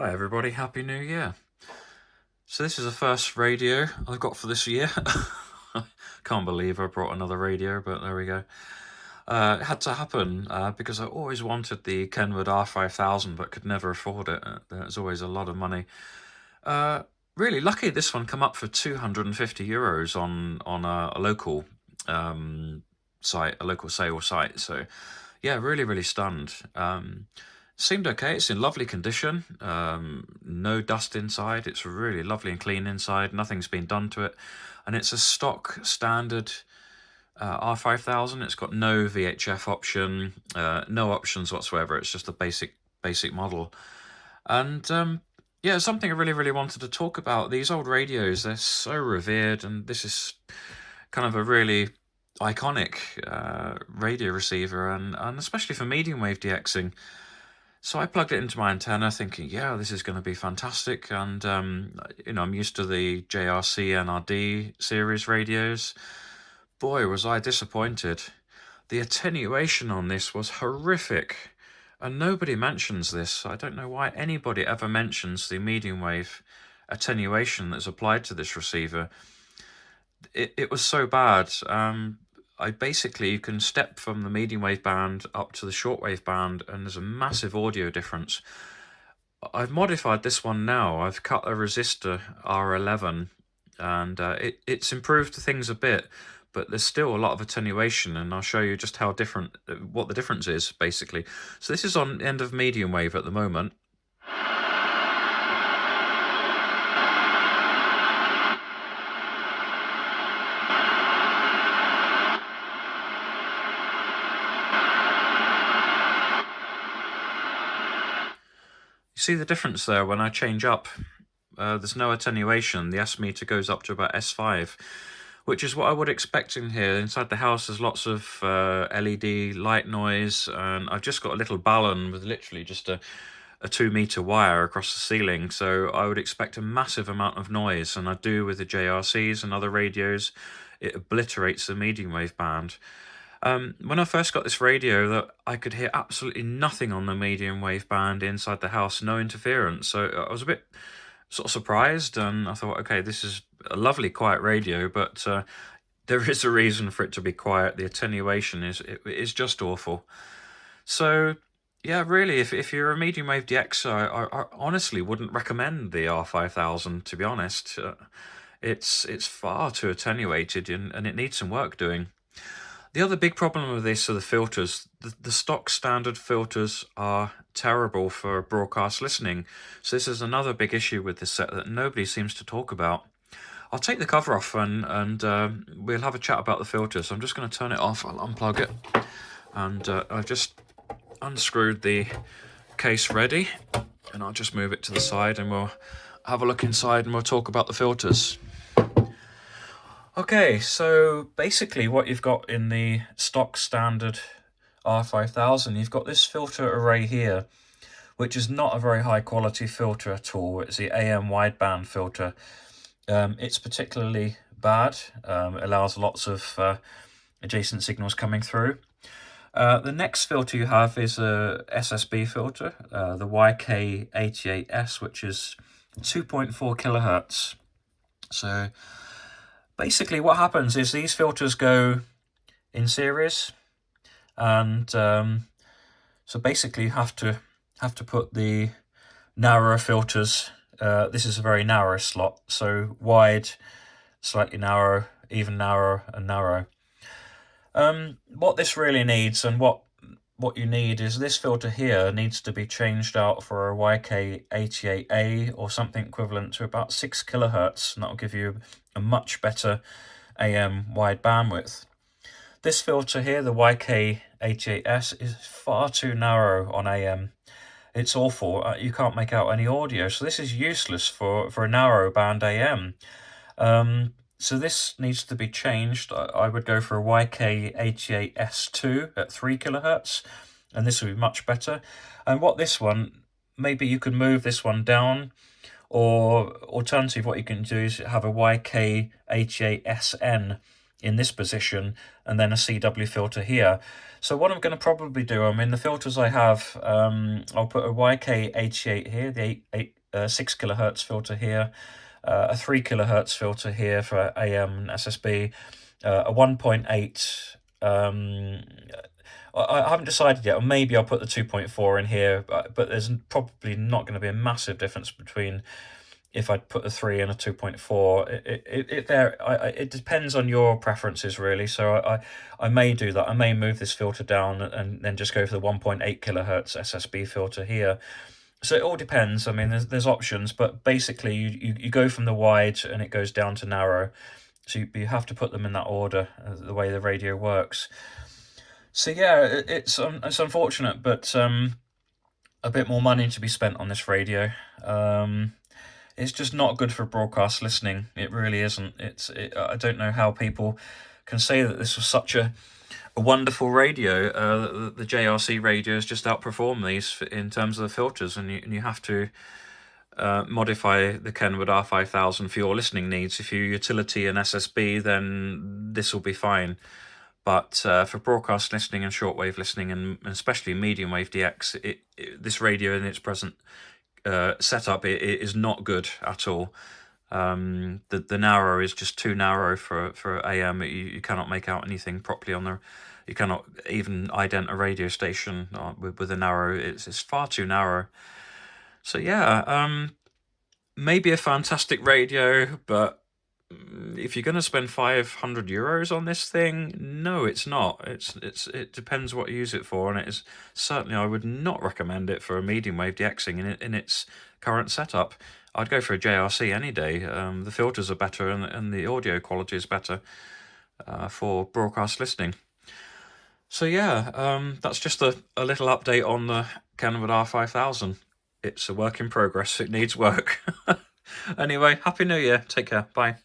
Hi everybody, Happy New Year. So this is the first radio I've got for this year. Can't believe I brought another radio, but there we go. It had to happen because I always wanted the Kenwood R-5000 but could never afford it. There's always a lot of money. Really lucky this one come up for €250 on a local site, a local sale site. So yeah, really stunned. Seemed okay. It's in lovely condition. No dust inside. It's really lovely and clean inside. Nothing's been done to it, and it's a stock standard R-5000. It's got no VHF option, no options whatsoever. It's just a basic model, and yeah, something I really wanted to talk about. These old radios, they're so revered, and this is kind of a really iconic radio receiver, and especially for medium wave DXing. So I plugged it into my antenna thinking, yeah, this is going to be fantastic. And, I'm used to the JRC NRD series radios. Boy, was I disappointed. The attenuation on this was horrific. And nobody mentions this. I don't know why anybody ever mentions the medium wave attenuation that's applied to this receiver. It was so bad. You can step from the medium wave band up to the shortwave band, and there's a massive audio difference. I've modified this one now. I've cut a resistor R11, and it's improved things a bit, but there's still a lot of attenuation, and I'll show you just how different, what the difference is, basically. So this is on end of medium wave at the moment. You see the difference there when I change up? There's no attenuation. The S meter goes up to about S5, which is what I would expect in here. Inside the house there's lots of LED light noise, and I've just got a little balun with literally just a 2-meter wire across the ceiling, so I would expect a massive amount of noise, and I do with the JRCs and other radios. It obliterates the medium wave band. When I first got this radio, that I could hear absolutely nothing on the medium wave band inside the house, no interference. So I was a bit sort of surprised, and I thought, okay, this is a lovely quiet radio, but there is a reason for it to be quiet. The attenuation is just awful. So yeah, really, if you're a medium wave DX, I honestly wouldn't recommend the R-5000, to be honest. It's far too attenuated, and it needs some work doing. The other big problem with this are the filters. The stock standard filters are terrible for broadcast listening. So this is another big issue with this set that nobody seems to talk about. I'll take the cover off and we'll have a chat about the filters. So I'm just going to turn it off. I'll unplug it. And I've just unscrewed the case ready. And I'll just move it to the side, and we'll have a look inside, and we'll talk about the filters. Okay, so basically what you've got in the stock standard R-5000, you've got this filter array here, which is not a very high quality filter at all. It's the AM wideband filter. It's particularly bad. It allows lots of adjacent signals coming through. The next filter you have is a SSB filter, the YK88S, which is 2.4 kilohertz. So basically what happens is these filters go in series, and so basically you have to put the narrower filters. This is a very narrow slot, so wide, slightly narrow, even narrower, and narrow. What this really needs, and what you need, is this filter here needs to be changed out for a YK88A or something equivalent to about 6 kilohertz, and that will give you a much better AM wide bandwidth. This filter here, the YK88S, is far too narrow on AM. It's awful. You can't make out any audio, so this is useless for a narrow band AM. So this needs to be changed. I would go for a YK88S2 at 3 kilohertz, and this would be much better. And what this one, maybe you could move this one down, or alternative, what you can do is have a YK88SN, in this position, and then a CW filter here. So what I'm going to probably do, I mean, the filters I have, I'll put a YK88 here, the 6 kilohertz filter here, a 3 kilohertz filter here for AM and SSB, a 1.8. I haven't decided yet, or maybe I'll put the 2.4 in here, but there's probably not going to be a massive difference between if I put a 3 and a 2.4. It depends on your preferences, really. So I may do that. I may move this filter down and then just go for the 1.8 kilohertz SSB filter here. So it all depends. I mean, there's options, but basically you go from the wide and it goes down to narrow. So you have to put them in that order, the way the radio works. So yeah, it's unfortunate, but a bit more money to be spent on this radio. It's just not good for broadcast listening. It really isn't. I don't know how people can say that this was such a wonderful radio. The JRC radios just outperform these in terms of the filters, and you have to modify the Kenwood R-5000 for your listening needs. If you're utility and SSB, then this will be fine. But for broadcast listening and shortwave listening, and especially medium wave DX, this radio in its present setup, it is not good at all. The narrow is just too narrow for AM. You cannot make out anything properly on the. You cannot even ident a radio station with a narrow. It's far too narrow. So yeah, maybe a fantastic radio, but if you're going to spend €500 on this thing, no, it's not. It depends what you use it for, and it is certainly, I would not recommend it for a medium wave DXing in its current setup. I'd go for a JRC any day. The filters are better, and the audio quality is better for broadcast listening. So yeah, that's just a little update on the Kenwood R-5000. It's a work in progress. It needs work. Anyway, Happy New Year. Take care. Bye.